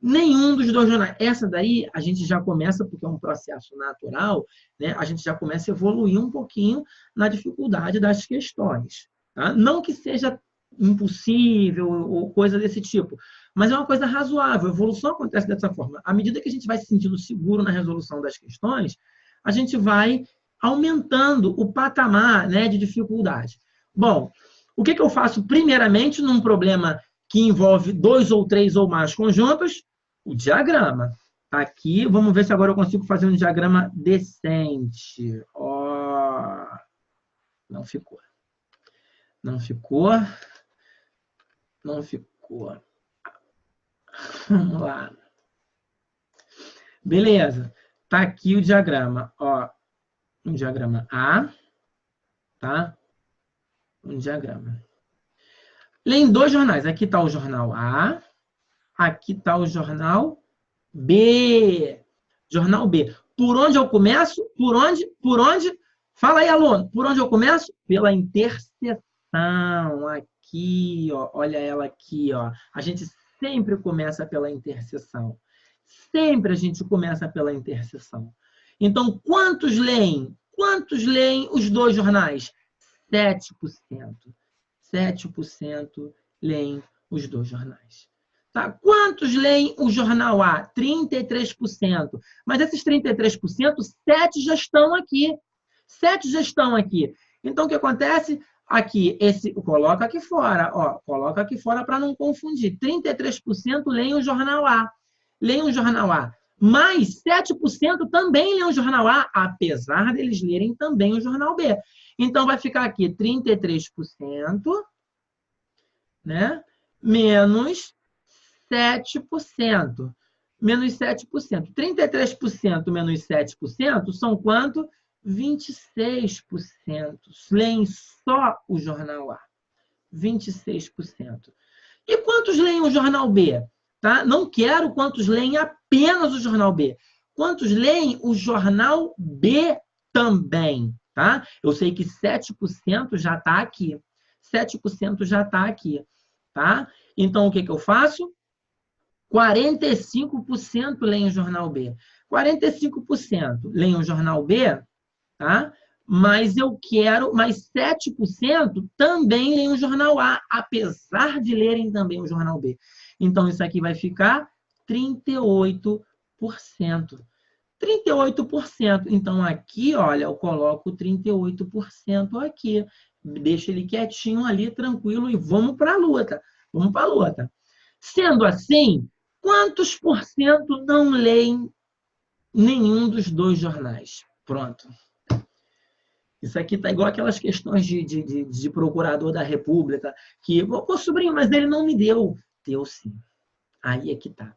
Nenhum dos dois jornais. Essa daí a gente já começa, porque é um processo natural, né? A gente já começa a evoluir um pouquinho na dificuldade das questões. Tá? Não que seja impossível ou coisa desse tipo, mas é uma coisa razoável. A evolução acontece dessa forma. À medida que a gente vai se sentindo seguro na resolução das questões, a gente vai aumentando o patamar, né, de dificuldade. Bom, o que eu faço primeiramente num problema que envolve 2 ou 3 ou mais conjuntos? O diagrama. Tá aqui, vamos ver se agora eu consigo fazer um diagrama decente. Ó, Não ficou. Não ficou. Não ficou. Vamos lá. Beleza. Tá aqui o diagrama. Ó, um diagrama A, tá? Um diagrama. Leem 2 jornais. Aqui está o jornal A, aqui está o jornal B. Jornal B. Por onde eu começo? Por onde? Por onde? Fala aí, aluno. Por onde eu começo? Pela interseção. Aqui, ó. Olha ela aqui, ó. A gente sempre começa pela interseção. Sempre a gente começa pela interseção. Então, quantos leem? Quantos leem os 2 jornais? 7%. 7% leem os 2 jornais. Tá? Quantos leem o jornal A? 33%. Mas esses 33%, 7 já estão aqui. 7 já estão aqui. Então, o que acontece? Aqui, coloca aqui fora. Ó, coloca aqui fora para não confundir. 33% leem o jornal A. Leem o jornal A. Mas 7% também leem o jornal A, apesar deles lerem também o jornal B. Então, vai ficar aqui 33%, né? Menos 7%. Menos 7%. 33% menos 7% são quanto? 26%. Leem só o jornal A. 26%. E quantos leem o jornal B? Tá? Não quero quantos leem apenas o jornal B. Quantos leem o jornal B também? Tá? Eu sei que 7% já está aqui. 7% já está aqui. Tá? Então, o que eu faço? 45% leem o jornal B. 45% leem o jornal B, tá? Mas eu quero, mas 7% também leem o jornal A, apesar de lerem também o jornal B. Então, isso aqui vai ficar 38%. 38%. Então, aqui, olha, eu coloco 38% aqui. Deixa ele quietinho ali, tranquilo, e vamos para a luta. Vamos para a luta. Sendo assim, quantos por cento não leem nenhum dos 2 jornais? Pronto. Isso aqui tá igual aquelas questões de procurador da República, que, pô, sobrinho, mas ele não me deu. Deu sim. Aí é que tá.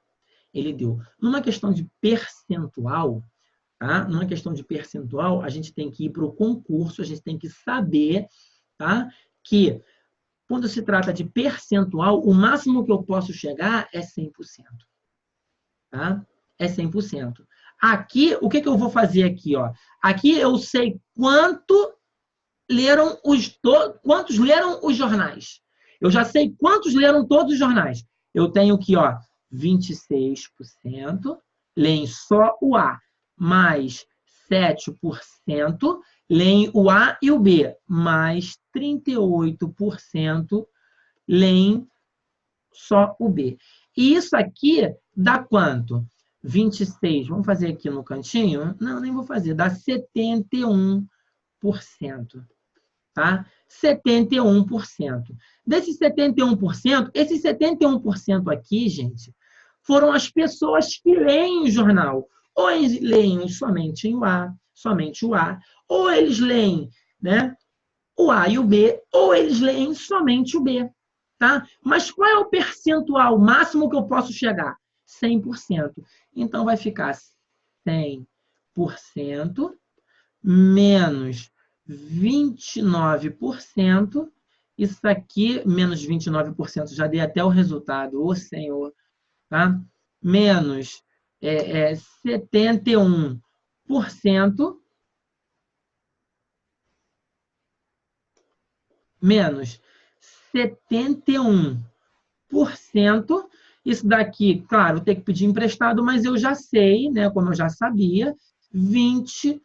Ele deu. Numa questão de percentual, tá? Numa questão de percentual, a gente tem que ir para o concurso, a gente tem que saber, tá? Que quando se trata de percentual, o máximo que eu posso chegar é 100%. Tá? É 100%. Aqui, o que eu vou fazer aqui? Ó? Aqui eu sei quantos leram os jornais. Eu já sei quantos leram todos os jornais. Eu tenho aqui, ó, 26% leem só o A, mais 7% leem o A e o B, mais 38% leem só o B. E isso aqui dá quanto? 26. Vamos fazer aqui no cantinho? Não, nem vou fazer. Dá 71%. Tá? 71%. Desses 71%, esses 71% aqui, gente, foram as pessoas que leem o jornal. Ou eles leem somente o A, ou eles leem, né, o A e o B, ou eles leem somente o B. Tá? Mas qual é o percentual máximo que eu posso chegar? 100%. Então, vai ficar 100% menos 29%. Isso aqui, menos 29%, já dei até o resultado, ô senhor. Tá? Menos 71%. Menos 71%. Isso daqui, claro, tem que pedir emprestado, mas eu já sei, né, como eu já sabia, 29%.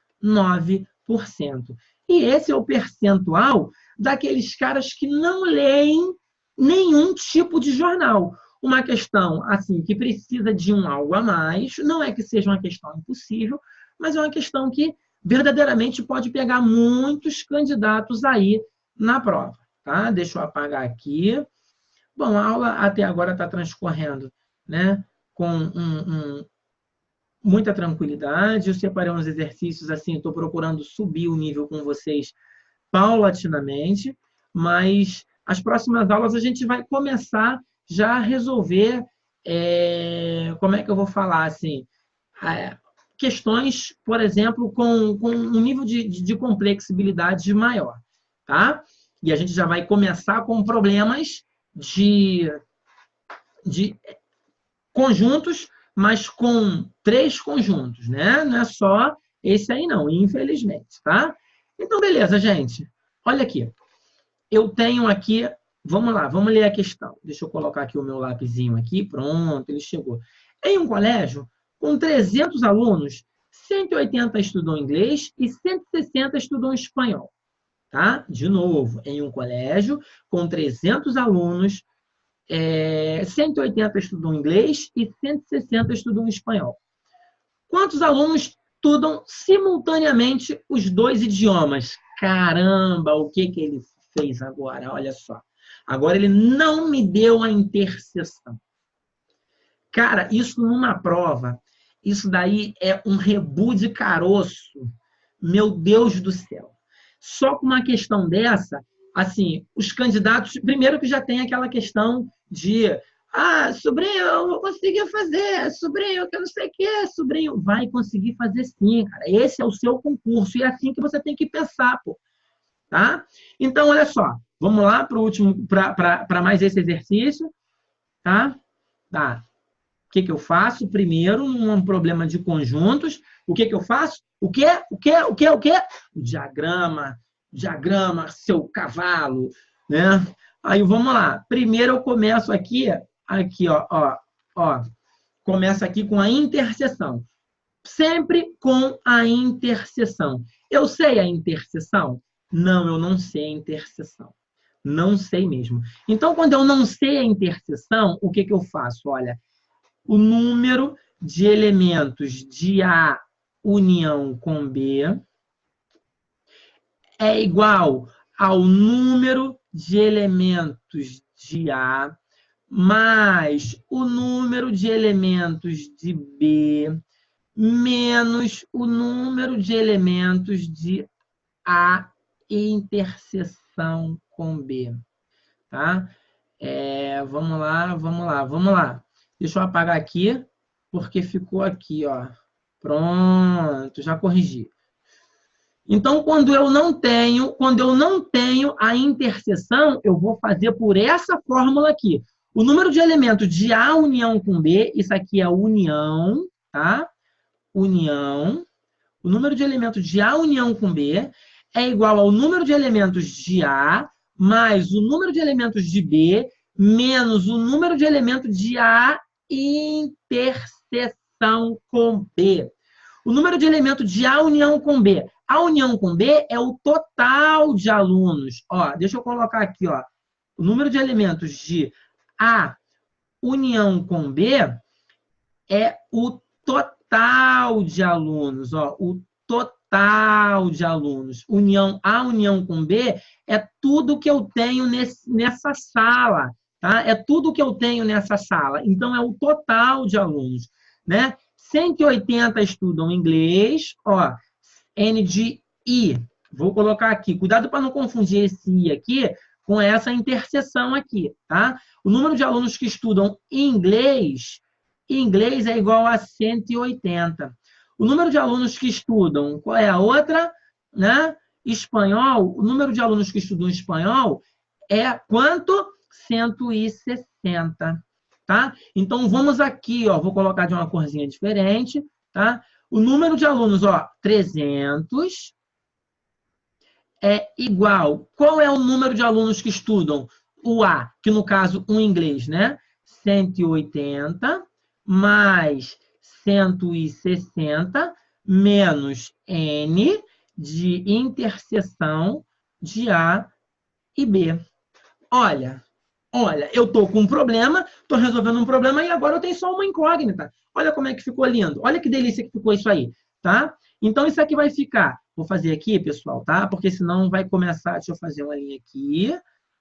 E esse é o percentual daqueles caras que não leem nenhum tipo de jornal. Uma questão assim que precisa de algo a mais, não é que seja uma questão impossível, mas é uma questão que verdadeiramente pode pegar muitos candidatos aí na prova. Tá? Deixa eu apagar aqui. Bom, a aula até agora está transcorrendo, né, com muita tranquilidade. Eu separei uns exercícios assim, estou procurando subir o nível com vocês paulatinamente, mas as próximas aulas a gente vai começar já a resolver, como é que eu vou falar assim, questões, por exemplo, com um nível de complexibilidade maior, tá? E a gente já vai começar com problemas de conjuntos, mas com 3 conjuntos, né? Não é só esse aí não, infelizmente, tá? Então, beleza, gente. Olha aqui. Eu tenho aqui, vamos lá, vamos ler a questão. Deixa eu colocar aqui o meu lapisinho aqui, pronto, ele chegou. Em um colégio com 300 alunos, 180 estudam inglês e 160 estudam espanhol, tá? De novo, em um colégio com 300 alunos, 180 estudam inglês e 160 estudam espanhol. Quantos alunos estudam simultaneamente os 2 idiomas? Caramba, o que ele fez agora? Olha só. Agora ele não me deu a interseção. Cara, isso numa prova, isso daí é um rebu de caroço. Meu Deus do céu. Só com uma questão dessa, assim, os candidatos, primeiro que já tem aquela questão de sobrinho, eu vou conseguir fazer, sobrinho, que eu não sei o que, sobrinho, vai conseguir fazer sim, cara. Esse é o seu concurso e é assim que você tem que pensar, pô. Tá? Então, olha só, vamos lá para o último, para mais esse exercício, tá? Tá. O que eu faço? Primeiro, num problema de conjuntos, o que eu faço? O quê? O diagrama, seu cavalo, né? Aí, vamos lá. Primeiro, eu começo aqui, ó. Começa aqui com a interseção. Sempre com a interseção. Eu sei a interseção? Não, eu não sei a interseção. Não sei mesmo. Então, quando eu não sei a interseção, o que eu faço? Olha, o número de elementos de A união com B é igual ao número de elementos de A mais o número de elementos de B menos o número de elementos de A interseção com B. Tá? Vamos lá. Deixa eu apagar aqui, porque ficou aqui, ó. Pronto, já corrigi. Então, quando eu não tenho a interseção, eu vou fazer por essa fórmula aqui. O número de elementos de A união com B, isso aqui é união, tá? União. O número de elementos de A união com B é igual ao número de elementos de A mais o número de elementos de B menos o número de elementos de A interseção com B. O número de elementos de A união com B. A união com B é o total de alunos. Ó, deixa eu colocar aqui, ó. O número de elementos de A união com B é o total de alunos. Ó, o total de alunos. A união com B é tudo que eu tenho nessa sala. Tá? É tudo que eu tenho nessa sala. Então, é o total de alunos. Né? 180 estudam inglês. Ó, N de I. Vou colocar aqui. Cuidado para não confundir esse I aqui com essa interseção aqui. Tá? O número de alunos que estudam inglês é igual a 180. O número de alunos que estudam, qual é a outra? Né? Espanhol, o número de alunos que estudam espanhol é quanto? 160. Tá? Então, vamos aqui, ó, vou colocar de uma corzinha diferente. Tá? O número de alunos, ó, 300 é igual. Qual é o número de alunos que estudam o A, que no caso o inglês, né? 180 mais 160 menos N de interseção de A e B. Olha, eu estou com um problema, estou resolvendo um problema e agora eu tenho só uma incógnita. Olha como é que ficou lindo. Olha que delícia que ficou isso aí, tá? Então, isso aqui vai ficar... Vou fazer aqui, pessoal, tá? Porque senão vai começar... Deixa eu fazer uma linha aqui,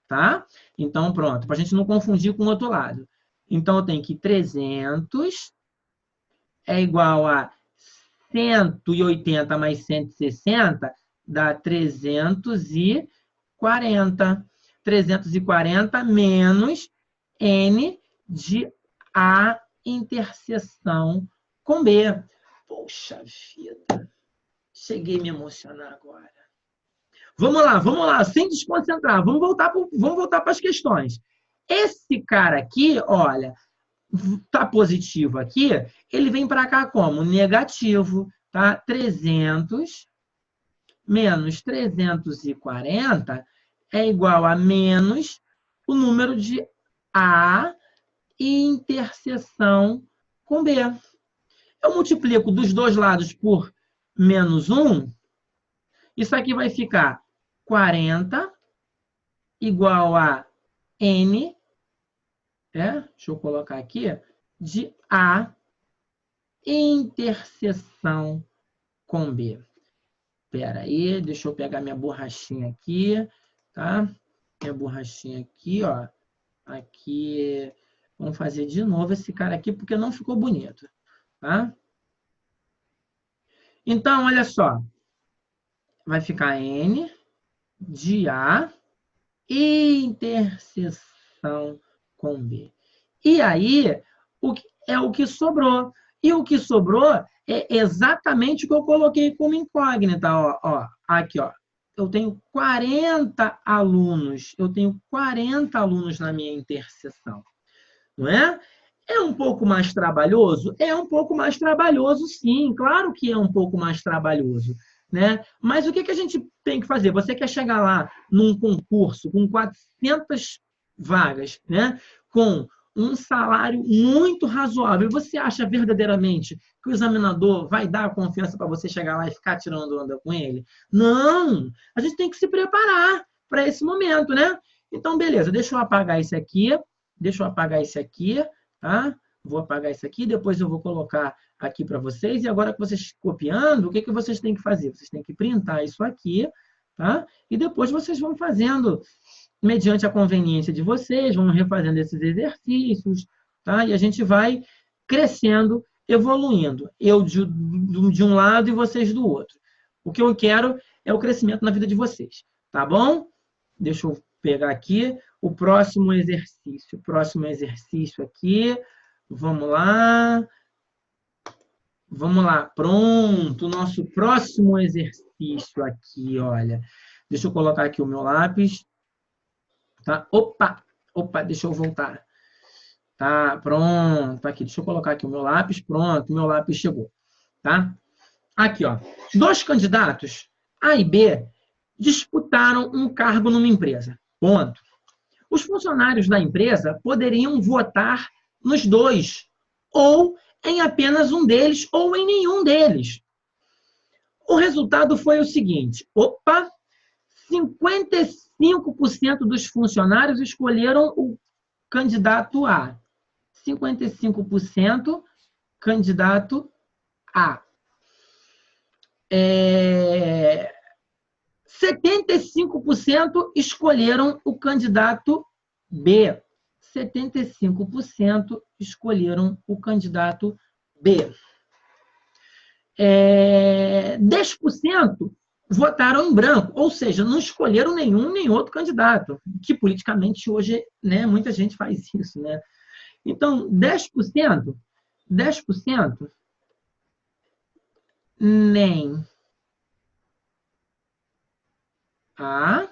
tá? Então, pronto, para a gente não confundir com o outro lado. Então, eu tenho que 300 é igual a 180 mais 160 dá 340. 340 menos N de A interseção com B. Poxa vida. Cheguei a me emocionar agora. Vamos lá, sem desconcentrar. Vamos voltar para as questões. Esse cara aqui, olha, tá positivo aqui, ele vem para cá como? Negativo, tá? 300 menos 340 é igual a menos o número de A interseção com B. Eu multiplico dos dois lados por menos 1, isso aqui vai ficar 40 igual a N, deixa eu colocar aqui, de A interseção com B. Espera aí, deixa eu pegar minha borrachinha aqui, tá? Minha borrachinha aqui, ó. Aqui, vamos fazer de novo esse cara aqui, porque não ficou bonito, tá? Então, olha só. Vai ficar N de A interseção com B. E aí, é o que sobrou. E o que sobrou é exatamente o que eu coloquei como incógnita. Ó, aqui, ó. Eu tenho 40 alunos. Eu tenho 40 alunos na minha interseção. Não é? É um pouco mais trabalhoso? É um pouco mais trabalhoso, sim. Claro que é um pouco mais trabalhoso. Né? Mas o que a gente tem que fazer? Você quer chegar lá num concurso com 400 vagas, né? Com um salário muito razoável. Você acha verdadeiramente que o examinador vai dar a confiança para você chegar lá e ficar tirando onda com ele? Não! A gente tem que se preparar para esse momento, né? Então, beleza, deixa eu apagar esse aqui. Tá? Vou apagar isso aqui, depois eu vou colocar aqui para vocês. E agora que vocês copiando, o que vocês têm que fazer? Vocês têm que printar isso aqui, tá? E depois vocês vão fazendo, mediante a conveniência de vocês, vão refazendo esses exercícios, tá? E a gente vai crescendo, evoluindo. Eu de um lado e vocês do outro. O que eu quero é o crescimento na vida de vocês, tá bom? Deixa eu pegar aqui o próximo exercício. O próximo exercício aqui. Vamos lá. Vamos lá. Pronto. Nosso próximo exercício aqui, olha. Deixa eu colocar aqui o meu lápis. Tá? Opa, deixa eu voltar. Tá, pronto. Aqui, deixa eu colocar aqui o meu lápis. Pronto, meu lápis chegou. Tá? Aqui, ó. 2 candidatos, A e B, disputaram um cargo numa empresa. Ponto. Os funcionários da empresa poderiam votar nos dois, ou em apenas um deles, ou em nenhum deles. O resultado foi o seguinte: 55% dos funcionários escolheram o candidato A. 55% candidato A. 75% escolheram o candidato B. 75% escolheram o candidato B. 10% votaram em branco, ou seja, não escolheram nenhum nem outro candidato, que politicamente hoje, né, muita gente faz isso, né? Então, 10% nem A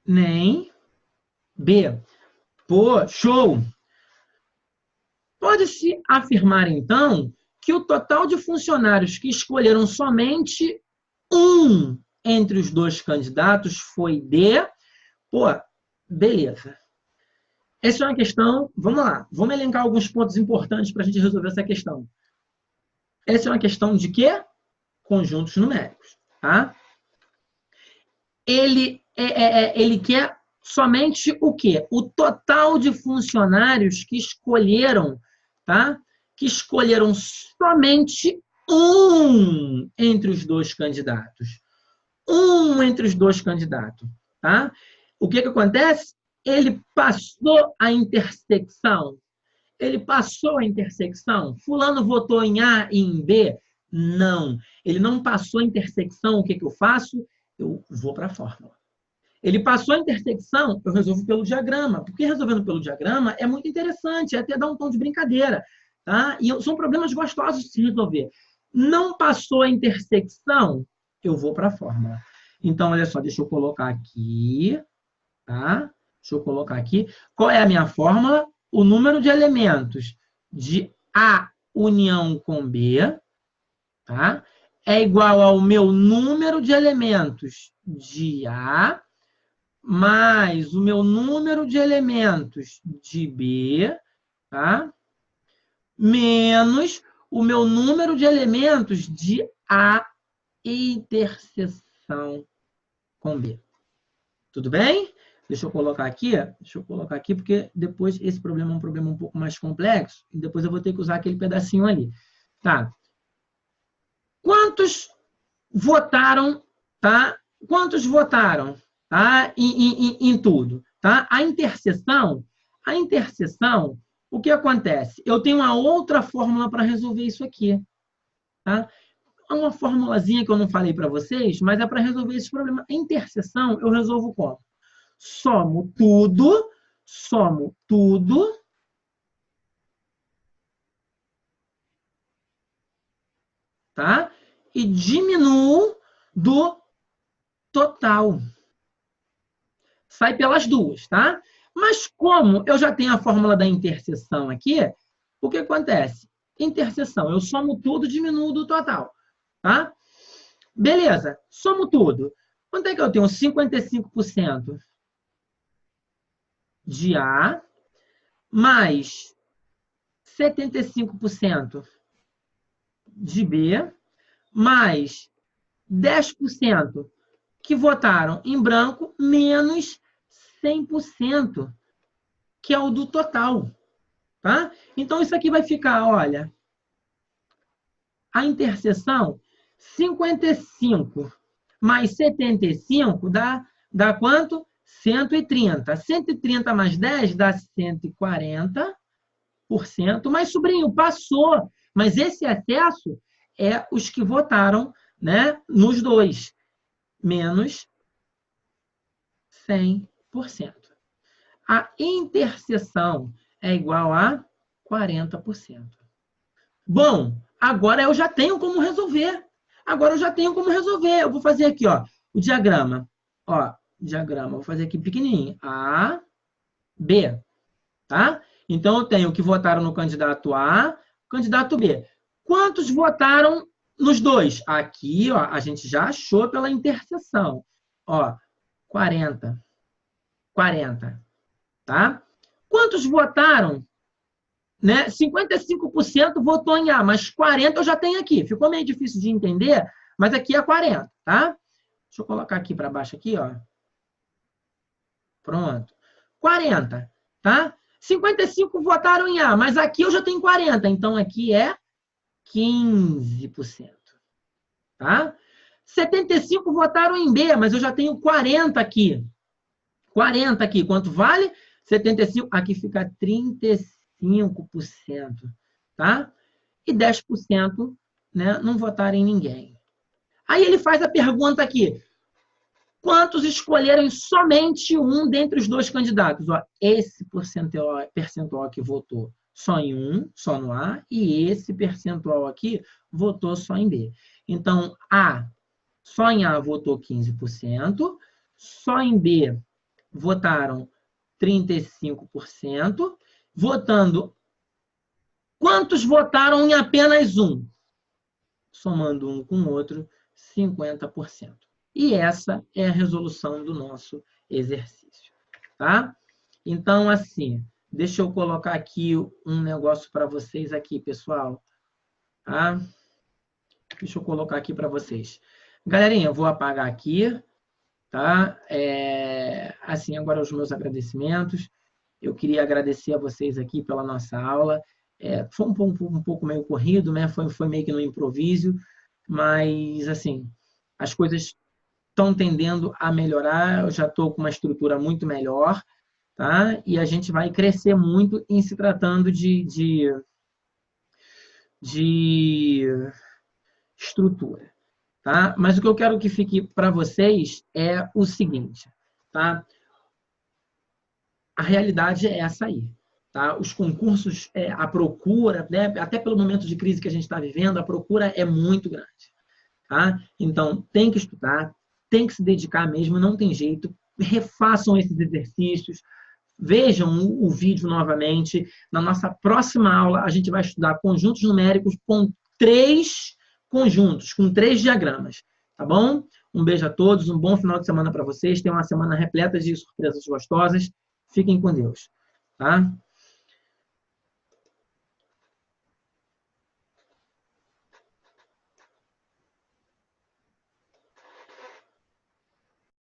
nem B. Pô, show! Pode-se afirmar, então, que o total de funcionários que escolheram somente um entre os dois candidatos foi D. Pô, beleza. Essa é uma questão, vamos lá, vamos elencar alguns pontos importantes para a gente resolver essa questão. Essa é uma questão de quê? Conjuntos numéricos, tá? Ele quer somente o quê? O total de funcionários que escolheram, tá? Que escolheram somente um entre os dois candidatos. Um entre os dois candidatos, tá? O que acontece? Ele passou a intersecção. Fulano votou em A e em B. Não. Ele não passou a intersecção, o que eu faço? Eu vou para a fórmula. Ele passou a intersecção, eu resolvo pelo diagrama. Porque resolvendo pelo diagrama é muito interessante, é até dar um tom de brincadeira. Tá? E são problemas gostosos de se resolver. Não passou a intersecção, eu vou para a fórmula. Então, olha só, deixa eu colocar aqui. Tá? Deixa eu colocar aqui. Qual é a minha fórmula? O número de elementos de A união com B, tá? É igual ao meu número de elementos de A mais o meu número de elementos de B, tá? Menos o meu número de elementos de A interseção com B. Tudo bem? Deixa eu colocar aqui, porque depois esse problema é um problema um pouco mais complexo, e depois eu vou ter que usar aquele pedacinho ali. Tá? Quantos votaram, tá? Quantos votaram, tá? Em tudo, tá? A interseção, o que acontece? Eu tenho uma outra fórmula para resolver isso aqui, tá? É uma formulazinha que eu não falei para vocês, mas é para resolver esse problema. A interseção eu resolvo como? Somo tudo, tá? E diminuo do total. Sai pelas duas, tá? Mas como eu já tenho a fórmula da interseção aqui, o que acontece? Interseção, eu somo tudo, diminuo do total, tá? Beleza, somo tudo. Quanto é que eu tenho? 55% de A mais 75% de B, mais 10% que votaram em branco, menos 100%, que é o do total. Tá? Então, isso aqui vai ficar, olha, a interseção 55 mais 75 dá quanto? 130. 130 mais 10 dá 140%. Mas, sobrinho, passou. Mas esse excesso é os que votaram, né, nos dois. Menos 100%. A interseção é igual a 40%. Bom, agora eu já tenho como resolver. Eu vou fazer aqui, ó, o diagrama. Ó, vou fazer aqui pequenininho. A, B, tá? Então, eu tenho que votaram no candidato A, candidato B. Quantos votaram nos dois? Aqui, ó, a gente já achou pela interseção. Ó, 40. Tá? Quantos votaram? Né? 55% votou em A, mas 40% eu já tenho aqui. Ficou meio difícil de entender, mas aqui é 40%, tá? Deixa eu colocar aqui para baixo aqui, ó. Pronto. 40%, tá? 55% votaram em A, mas aqui eu já tenho 40%, então aqui é 15%, tá? 75% votaram em B, mas eu já tenho 40% aqui. 40% aqui, quanto vale? 75%, aqui fica 35%, tá? E 10%, né, não votaram em ninguém. Aí ele faz a pergunta aqui: quantos escolheram somente um dentre os dois candidatos? Ó, esse percentual aqui votou só em um, só no A, e esse percentual aqui votou só em B. Então, só em A votou 15%, só em B votaram 35%, votando. Quantos votaram em apenas um? Somando um com o outro, 50%. E essa é a resolução do nosso exercício. Tá? Então, assim, deixa eu colocar aqui um negócio para vocês aqui, pessoal. Tá? Deixa eu colocar aqui para vocês. Galerinha, eu vou apagar aqui. Tá? Assim, agora os meus agradecimentos. Eu queria agradecer a vocês aqui pela nossa aula. Foi um pouco meio corrido, né? Foi meio que no improviso, mas, assim, as coisas estão tendendo a melhorar. Eu já estou com uma estrutura muito melhor, tá? E a gente vai crescer muito em se tratando de estrutura. Tá? Mas o que eu quero que fique para vocês é o seguinte, tá? A realidade é essa aí. Tá? Os concursos, a procura, né? Até pelo momento de crise que a gente está vivendo, a procura é muito grande. Tá? Então, tem que estudar, tem que se dedicar mesmo, não tem jeito. Refaçam esses exercícios, vejam o vídeo novamente. Na nossa próxima aula, a gente vai estudar conjuntos numéricos com 3 conjuntos, com 3 diagramas. Tá bom? Um beijo a todos, um bom final de semana para vocês. Tenham uma semana repleta de surpresas gostosas. Fiquem com Deus. Tá?